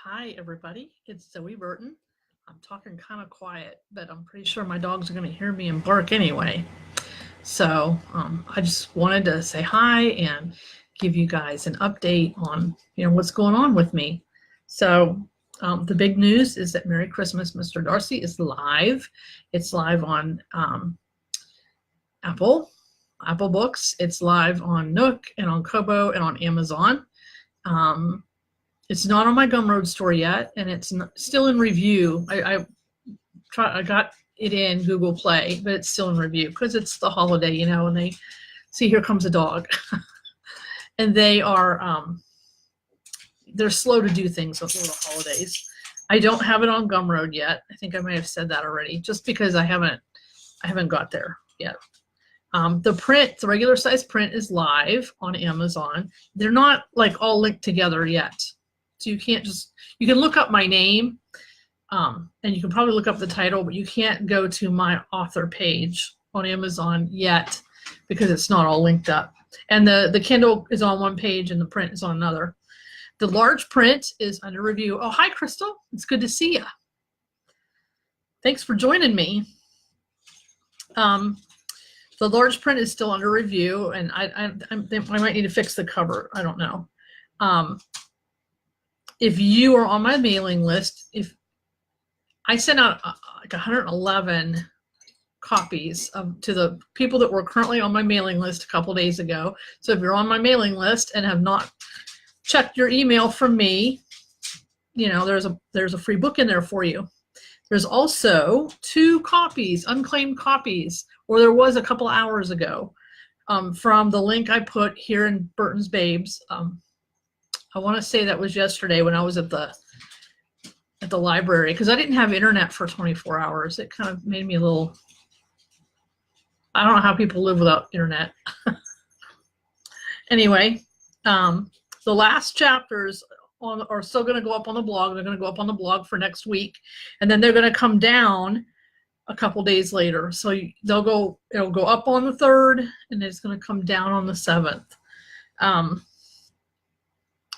Hi, everybody. It's Zoe Burton. I'm talking kind of quiet, but I'm pretty sure my dogs are going to hear me and bark anyway. So I just wanted to say hi and give you guys an update on what's going on with me. So the big news is that Merry Christmas, Mr. Darcy is live. It's live on Apple Books. It's live on Nook and on Kobo and on Amazon. It's not on my Gumroad store yet, and it's still in review. I got it in Google Play, but it's still in review because it's the holiday, and they see here comes a dog, and they're slow to do things before the holidays. I don't have it on Gumroad yet. I think I may have said that already, just because I haven't got there yet. The regular size print is live on Amazon. They're not like all linked together yet. So you can look up my name, and you can probably look up the title, but you can't go to my author page on Amazon yet because it's not all linked up. And the Kindle is on one page and the print is on another. The large print is under review. Oh, hi, Crystal. It's good to see you. Thanks for joining me. The large print is still under review, and I might need to fix the cover. I don't know. If you are on my mailing list, if I sent out like 111 copies to the people that were currently on my mailing list a couple days ago. So if you're on my mailing list and have not checked your email from me, there's a free book in there for you. There's also 2 copies, unclaimed copies, or there was a couple hours ago, from the link I put here in Burton's Babes. I want to say that was yesterday when I was at the library, because I didn't have internet for 24 hours. It kind of made me a little, I don't know how people live without internet. Anyway, the last chapters are still going to go up on the blog. They're going to go up on the blog for next week, and then they're going to come down a couple days later. So it'll go up on the 3rd, and it's going to come down on the 7th.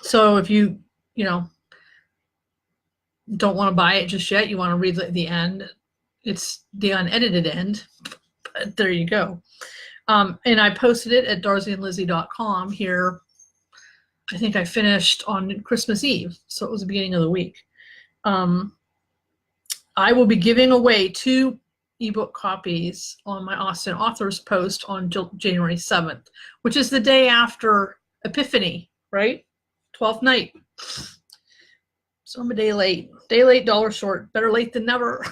So if you don't want to buy it just yet, you want to read the end, it's the unedited end, but there you go. And I posted it at darcyandlizzie.com here. I think I finished on Christmas Eve, so it was the beginning of the week. I will be giving away 2 ebook copies on my Austin Authors post on January 7th, which is the day after Epiphany, right? 12th night. So I'm a day late. Day late, dollar short. Better late than never.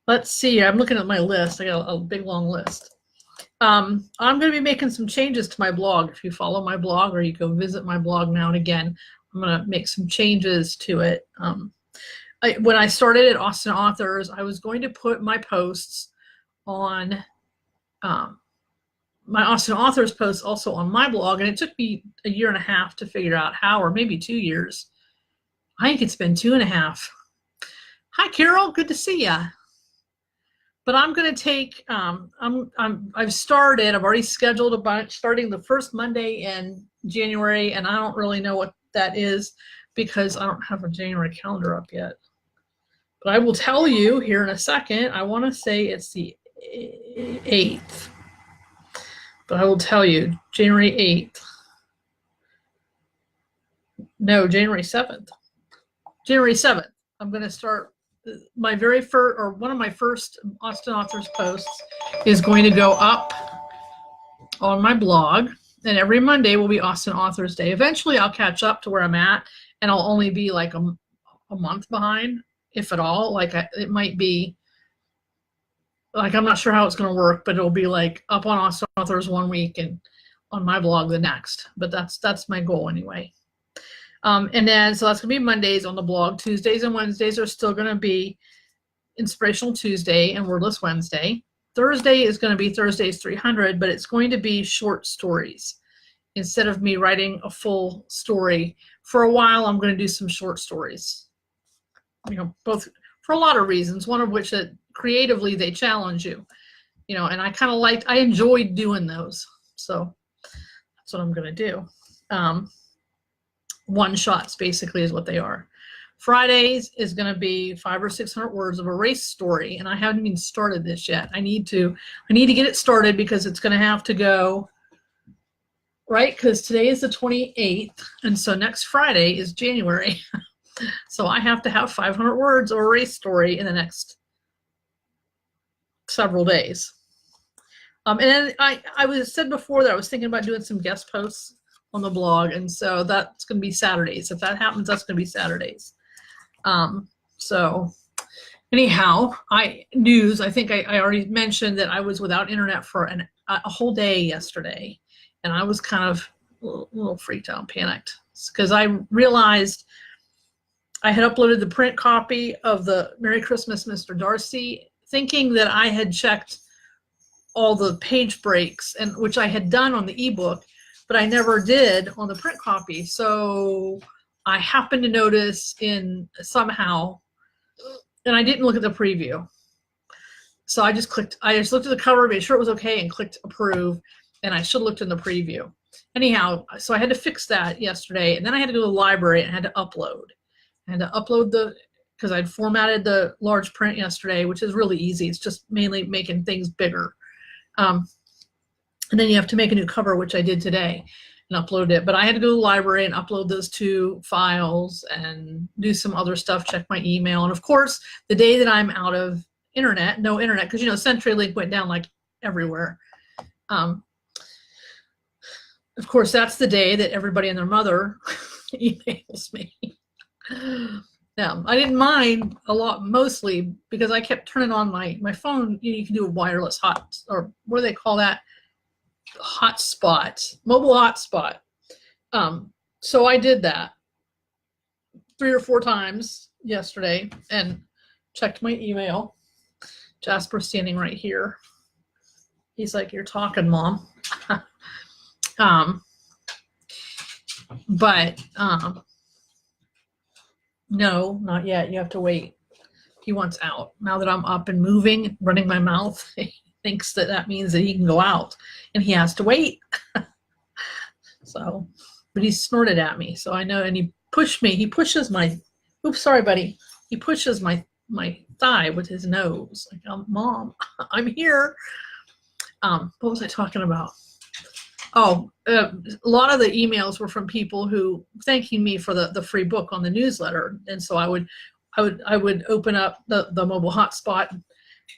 Let's see. I'm looking at my list. I got a big long list. I'm going to be making some changes to my blog. If you follow my blog or you go visit my blog now and again, I'm going to make some changes to it. When I started at Austin Authors, I was going to put my posts on my Austin Authors posts also on my blog, and it took me a year and a half to figure out how, or maybe 2 years. I think it's been 2.5. Hi, Carol. Good to see ya. But I'm going to take. I've started. I've already scheduled a bunch starting the first Monday in January, and I don't really know what that is because I don't have a January calendar up yet. But I will tell you here in a second. I want to say it's the 8th. But I will tell you, January 8th. No, January 7th. January 7th. I'm going to start my very first, or one of my first Austin Authors posts is going to go up on my blog. And every Monday will be Austin Authors Day. Eventually, I'll catch up to where I'm at, and I'll only be like a month behind, if at all. Like it might be. Like, I'm not sure how it's going to work, but it'll be like up on Austin Authors one week and on my blog the next. But that's my goal anyway. And then, so that's going to be Mondays on the blog. Tuesdays and Wednesdays are still going to be Inspirational Tuesday and Wordless Wednesday. Thursday is going to be Thursdays 300, but it's going to be short stories. Instead of me writing a full story, for a while, I'm going to do some short stories. Both for a lot of reasons, one of which that creatively they challenge you, and I enjoyed doing those. So that's what I'm going to do. one shots basically is what they are. Fridays is going to be 500 or 600 words of a race story, and I haven't even started this yet. I need to get it started because it's going to have to go right, because today is the 28th, and so next Friday is January. So I have to have 500 words of a race story in the next several days. And then I was said before that I was thinking about doing some guest posts on the blog, and so that's going to be Saturdays. If that happens, that's going to be Saturdays. So anyhow, I think I already mentioned that I was without internet for a whole day yesterday, and I was kind of a little freaked out and panicked because I realized I had uploaded the print copy of the Merry Christmas, Mr. Darcy, thinking that I had checked all the page breaks, and which I had done on the ebook, but I never did on the print copy. So I happened to notice somehow, and I didn't look at the preview. So I just looked at the cover, made sure it was okay, and clicked approve, and I should have looked in the preview. Anyhow, so I had to fix that yesterday, and then I had to go to the library and I had to upload. I had to upload because I'd formatted the large print yesterday, which is really easy. It's just mainly making things bigger. And then you have to make a new cover, which I did today, and upload it. But I had to go to the library and upload those 2 files and do some other stuff, check my email. And of course, the day that I'm out of internet, no internet, because CenturyLink went down like everywhere. Of course, that's the day that everybody and their mother emails me. Now, I didn't mind a lot, mostly because I kept turning on my phone. You can do a wireless or what do they call that? Hotspot, mobile hotspot. So I did that 3 or 4 times yesterday and checked my email. Jasper's standing right here. He's like, "You're talking, Mom." No, not yet. You have to wait. He wants out. Now that I'm up and moving, running my mouth, he thinks that means that he can go out, and he has to wait. So, but he snorted at me, so I know, and he pushed me. He pushes my, oops, sorry, buddy. He pushes my thigh with his nose. Like, Mom, I'm here. What was I talking about? Oh, a lot of the emails were from people who thanking me for the free book on the newsletter, and so I would open up the mobile hotspot,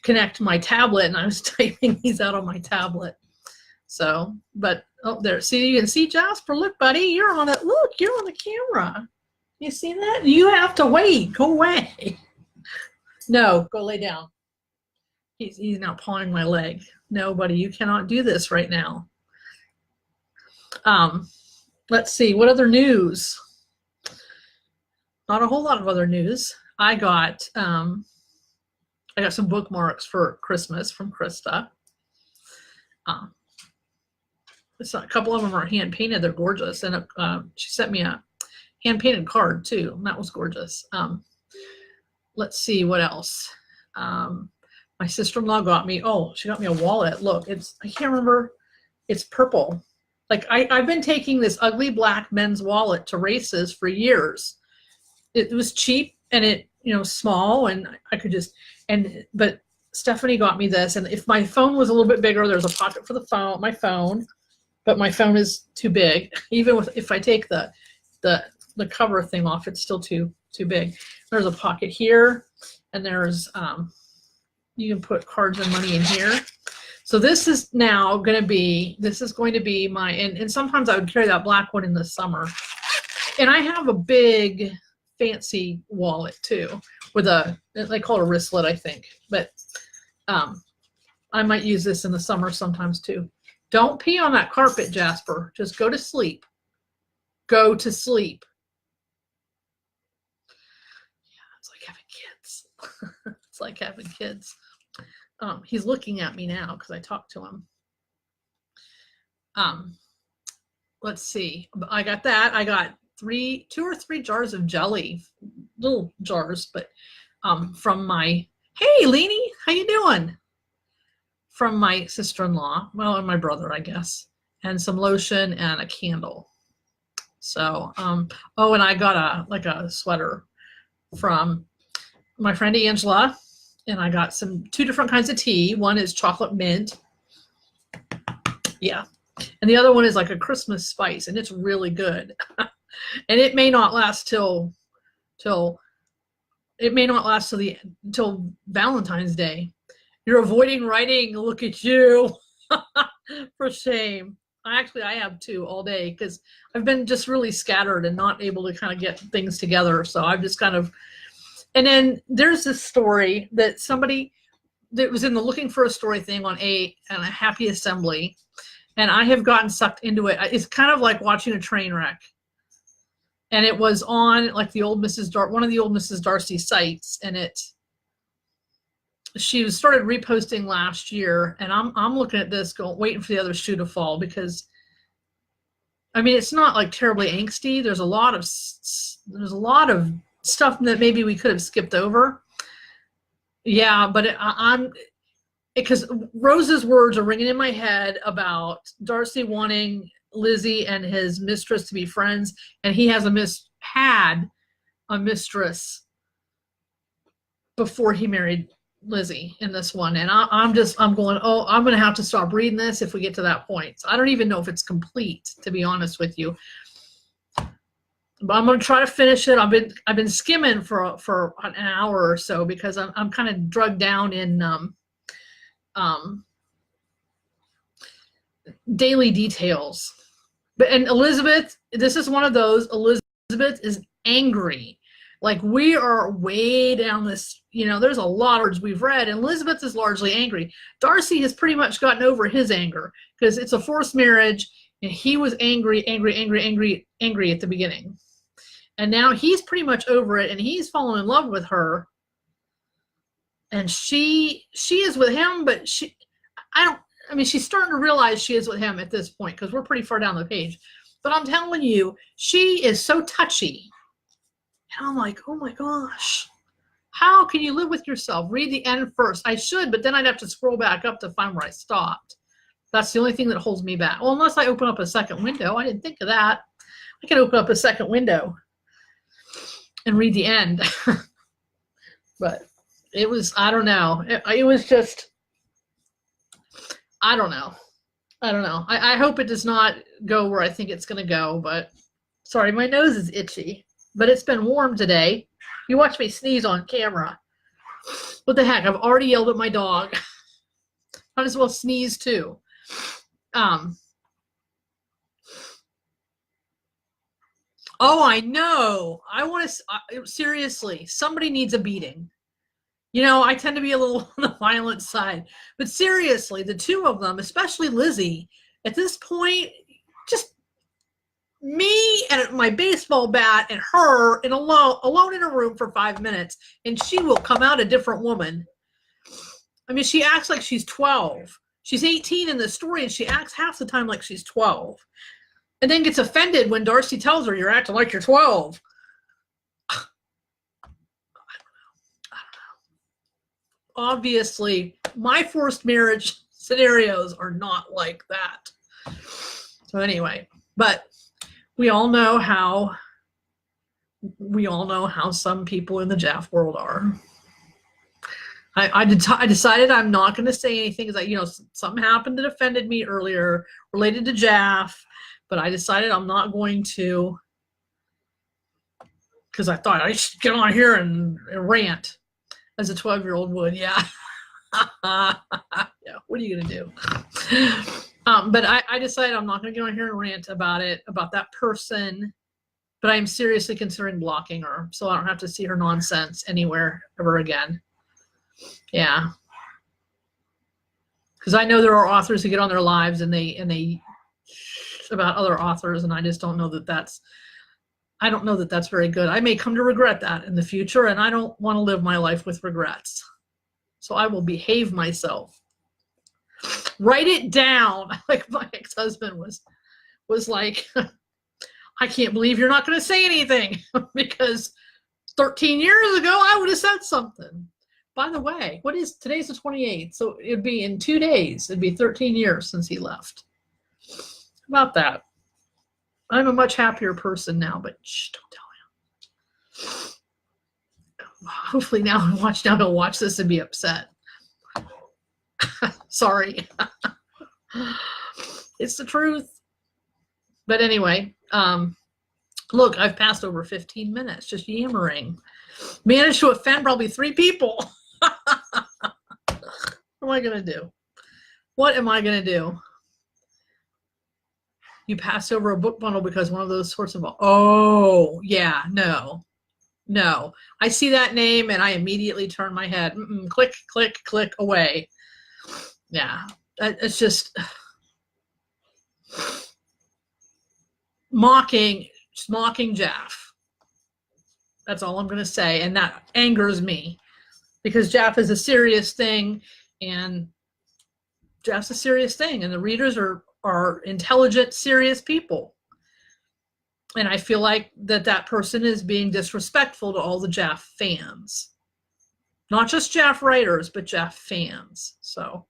connect my tablet, and I was typing these out on my tablet. So, but there, see, you can see Jasper. Look, buddy, you're on it. Look, you're on the camera. You see that? You have to wait. Go away. No, go lay down. He's now pawing my leg. No, buddy, you cannot do this right now. Let's see, what other news? Not a whole lot of other news. I got some bookmarks for Christmas from Krista. A couple of them are hand painted. They're gorgeous, and she sent me a hand painted card too, and that was gorgeous. Let's see what else. My sister-in-law got me. Oh, she got me a wallet. Look, I can't remember. It's purple. Like I've been taking this ugly black men's wallet to races for years. It was cheap and it, small, and I could just, but Stephanie got me this, and if my phone was a little bit bigger, there's a pocket for my phone, but my phone is too big. Even if I take the cover thing off, it's still too big. There's a pocket here, and there's you can put cards and money in here. So this is going to be my, and sometimes I would carry that black one in the summer. And I have a big fancy wallet too, with they call it a wristlet, I think. But I might use this in the summer sometimes too. Don't pee on that carpet, Jasper. Just go to sleep. Go to sleep. Yeah, it's like having kids. It's like having kids. He's looking at me now because I talked to him. Let's see. I got that. I got 2 or 3 jars of jelly, little jars, but from my, hey, Leanie, how you doing? From my sister-in-law, well, and my brother, I guess, and some lotion and a candle. So, oh, and I got a sweater from my friend Angela, and I got two different kinds of tea. One is chocolate mint. Yeah. And the other one is like a Christmas spice, and it's really good. And it may not last till Valentine's Day. You're avoiding writing. Look at you. For shame. I have two all day because I've been just really scattered and not able to kind of get things together. So I've just kind of, and then there's this story that somebody that was in the looking for a story thing on a Happy Assembly, and I have gotten sucked into it. It's kind of like watching a train wreck. And it was on like one of the old Mrs. Darcy sites, and she started reposting last year, and I'm looking at this waiting for the other shoe to fall, because I mean, it's not like terribly angsty. There's a lot of stuff that maybe we could have skipped over. Yeah, but because Rose's words are ringing in my head about Darcy wanting Lizzie and his mistress to be friends, and he had a mistress before he married Lizzie in this one. And I'm going, oh, I'm going to have to stop reading this if we get to that point. So I don't even know if it's complete, to be honest with you. But I'm going to try to finish it. I've been skimming for an hour or so because I'm kind of drugged down in daily details. And Elizabeth, this is one of those. Elizabeth is angry. Like, we are way down this, there's a lot of words we've read, and Elizabeth is largely angry. Darcy has pretty much gotten over his anger because it's a forced marriage, and he was angry at the beginning. And now he's pretty much over it, and he's fallen in love with her. And she is with him, but she's starting to realize she is with him at this point because we're pretty far down the page. But I'm telling you, she is so touchy. And I'm like, oh my gosh, how can you live with yourself? Read the end first. I should, but then I'd have to scroll back up to find where I stopped. That's the only thing that holds me back. Well, unless I open up a second window. I didn't think of that. I can open up a second window and read the end. But it was, I don't know. It was just, I don't know. I hope it does not go where I think it's going to go, but sorry, my nose is itchy. But it's been warm today. You watch me sneeze on camera. What the heck? I've already yelled at my dog. Might as well sneeze too. Oh, I know. I want to, seriously, somebody needs a beating. I tend to be a little on the violent side. But seriously, the two of them, especially Lizzie, at this point, just me and my baseball bat and her and alone in a room for 5 minutes, and she will come out a different woman. I mean, she acts like she's 12. She's 18 in the story, and she acts half the time like she's 12. And then gets offended when Darcy tells her, you're acting like you're 12. I don't know. Obviously, my forced marriage scenarios are not like that. So anyway, but we all know how some people in the Jaff world are. I decided I'm not going to say anything because something happened that offended me earlier related to Jaff, but I decided I'm not going to, because I thought I should get on here and rant as a 12-year-old would. Yeah. Yeah. What are you going to do? But I decided I'm not going to get on here and rant about that person, but I'm seriously considering blocking her so I don't have to see her nonsense anywhere ever again. Yeah. Because I know there are authors who get on their lives and they about other authors, and I just don't know that that's very good. I may come to regret that in the future, and I don't want to live my life with regrets. So I will behave myself. Write it down. Like my ex-husband was like, I can't believe you're not going to say anything because 13 years ago I would have said something. By the way, today's the 28th, so it'd be in 2 days. It'd be 13 years since he left. How about that? I'm a much happier person now, but shh, don't tell him. Hopefully now he'll watch this and be upset. Sorry. It's the truth. But anyway, look, I've passed over 15 minutes just yammering. Managed to offend probably 3 people. What am I going to do? What am I going to do? You passed over a book bundle because one of those sorts of, oh, yeah, no. I see that name and I immediately turn my head. Click, click, click away. Yeah, it's just mocking Jeff. That's all I'm going to say. And that angers me because Jeff is a serious thing and Jeff's a serious thing. And the readers are intelligent, serious people. And I feel like that person is being disrespectful to all the Jeff fans. Not just Jeff writers, but Jeff fans. So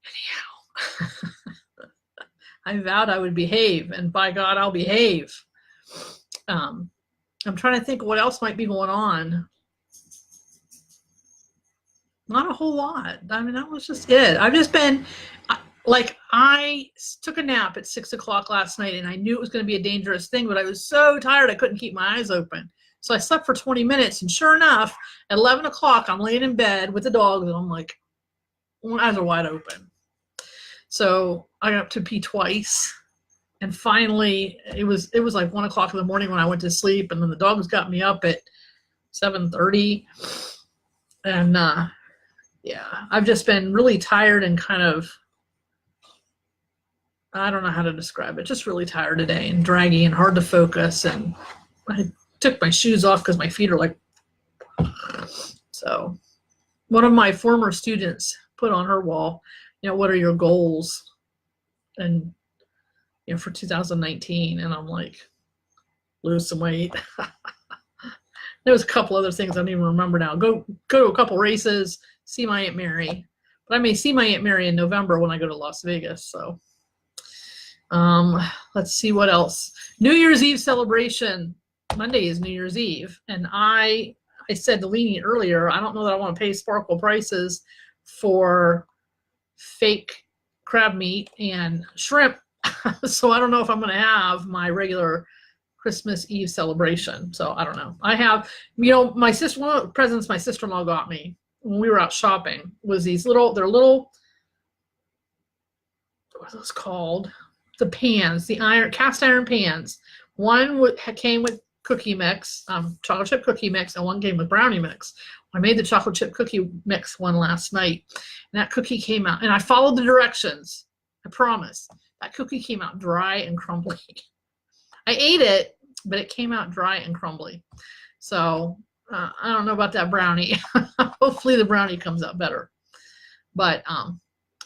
anyhow, I vowed I would behave, and by God, I'll behave. I'm trying to think what else might be going on. Not a whole lot. I mean, that was just it. I've just been, like, I took a nap at 6 o'clock last night, and I knew it was going to be a dangerous thing, but I was so tired I couldn't keep my eyes open. So I slept for 20 minutes, and sure enough, at 11 o'clock, I'm laying in bed with the dogs, and I'm like, my eyes are wide open. So I got up to pee twice, and finally, it was like 1 o'clock in the morning when I went to sleep, and then the dogs got me up at 7:30, and yeah, I've just been really tired and kind of, I don't know how to describe it, just really tired today and draggy and hard to focus, and I took my shoes off because my feet are like, so one of my former students put on her wall, what are your goals? And, for 2019. And I'm like, lose some weight. There was a couple other things I don't even remember now. Go to a couple races, see my Aunt Mary. But I may see my Aunt Mary in November when I go to Las Vegas. So let's see what else. New Year's Eve celebration. Monday is New Year's Eve. And I said to Leanie earlier, I don't know that I want to pay Sparkle prices for fake crab meat and shrimp. So I don't know if I'm going to have my regular Christmas Eve celebration. So I don't know. I have, my sister, one of the presents my sister-in-law got me when we were out shopping was these little, what are those called? The pans, the cast iron pans. One came with cookie mix, chocolate chip cookie mix, and one came with brownie mix. I made the chocolate chip cookie mix one last night, and that cookie came out, and I followed the directions. I promise. That cookie came out dry and crumbly. I ate it, but it came out dry and crumbly. So I don't know about that brownie. Hopefully the brownie comes out better. But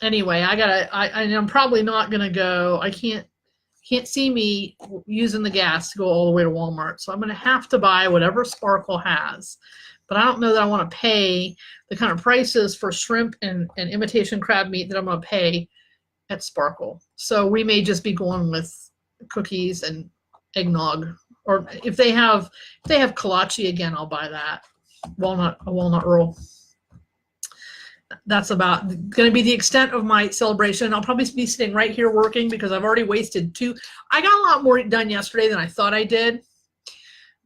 anyway, I'm probably not gonna go. I can't see me using the gas to go all the way to Walmart. So I'm gonna have to buy whatever Sparkle has. But I don't know that I want to pay the kind of prices for shrimp and imitation crab meat that I'm going to pay at Sparkle. So we may just be going with cookies and eggnog, or if they have kolache again, I'll buy that. A walnut roll. That's about going to be the extent of my celebration. I'll probably be sitting right here working because I've already wasted I got a lot more done yesterday than I thought I did,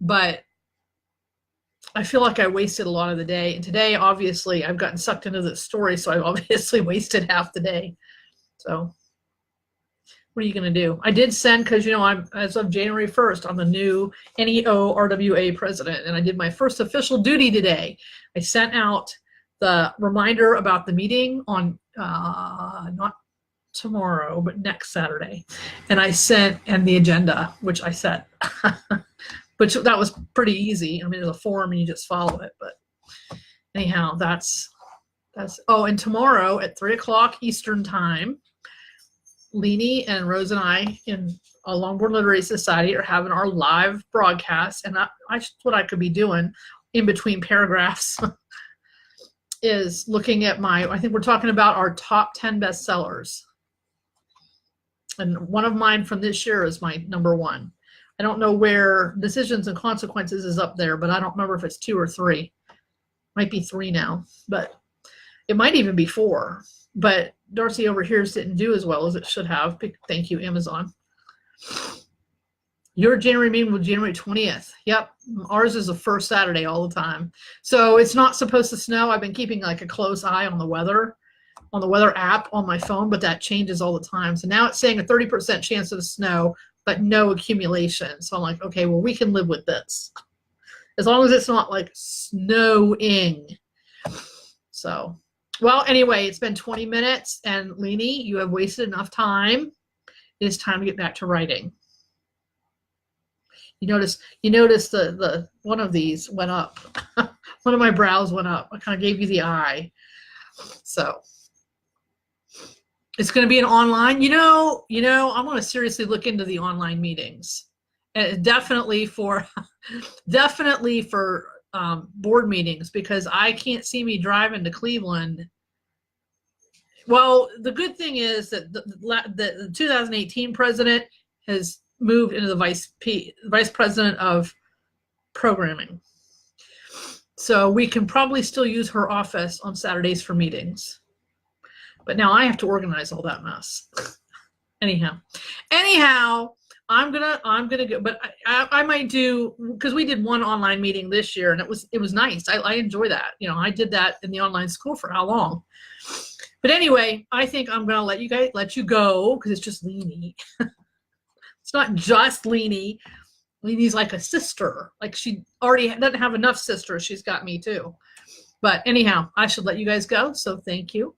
but I feel like I wasted a lot of the day. And today, obviously, I've gotten sucked into this story, so I've obviously wasted half the day. So what are you going to do? I did send, because, I'm, as of January 1st, I'm the new NEO RWA president, and I did my first official duty today. I sent out the reminder about the meeting on, not tomorrow, but next Saturday. And and the agenda, which I set. Which that was pretty easy. I mean, there's a form and you just follow it. But anyhow, that's. Oh, and tomorrow at 3 o'clock Eastern time, Leanie and Rose and I in a Longboard Literary Society are having our live broadcast. And what I could be doing in between paragraphs is looking at I think we're talking about our top 10 bestsellers. And one of mine from this year is my number one. I don't know where Decisions and Consequences is up there, but I don't remember if it's 2 or 3. Might be 3 now, but it might even be 4. But Darcy over here didn't do as well as it should have. Thank you, Amazon. Your January meeting was January 20th. Yep, ours is the first Saturday all the time. So it's not supposed to snow. I've been keeping like a close eye on the weather app on my phone, but that changes all the time. So now it's saying a 30% chance of snow, but no accumulation. So I'm like, okay, well, we can live with this. As long as it's not like snowing. So, well, anyway, it's been 20 minutes, and Leanie, you have wasted enough time. It is time to get back to writing. You notice the one of these went up. One of my brows went up. I kind of gave you the eye. So it's going to be an online. I want to seriously look into the online meetings. And definitely for board meetings, because I can't see me driving to Cleveland. Well, the good thing is that the 2018 president has moved into the vice president of programming. So we can probably still use her office on Saturdays for meetings. But now I have to organize all that mess. Anyhow, I'm gonna go, but I might do, because we did one online meeting this year, and it was nice. I enjoy that. I did that in the online school for how long? But anyway, I think I'm gonna let you go, because it's just Leanie. It's not just Leanie. Leanie's like a sister. Like, she already doesn't have enough sisters. She's got me too. But anyhow, I should let you guys go. So thank you.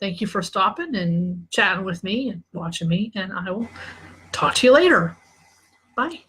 Thank you for stopping and chatting with me and watching me. And I will talk to you later. Bye.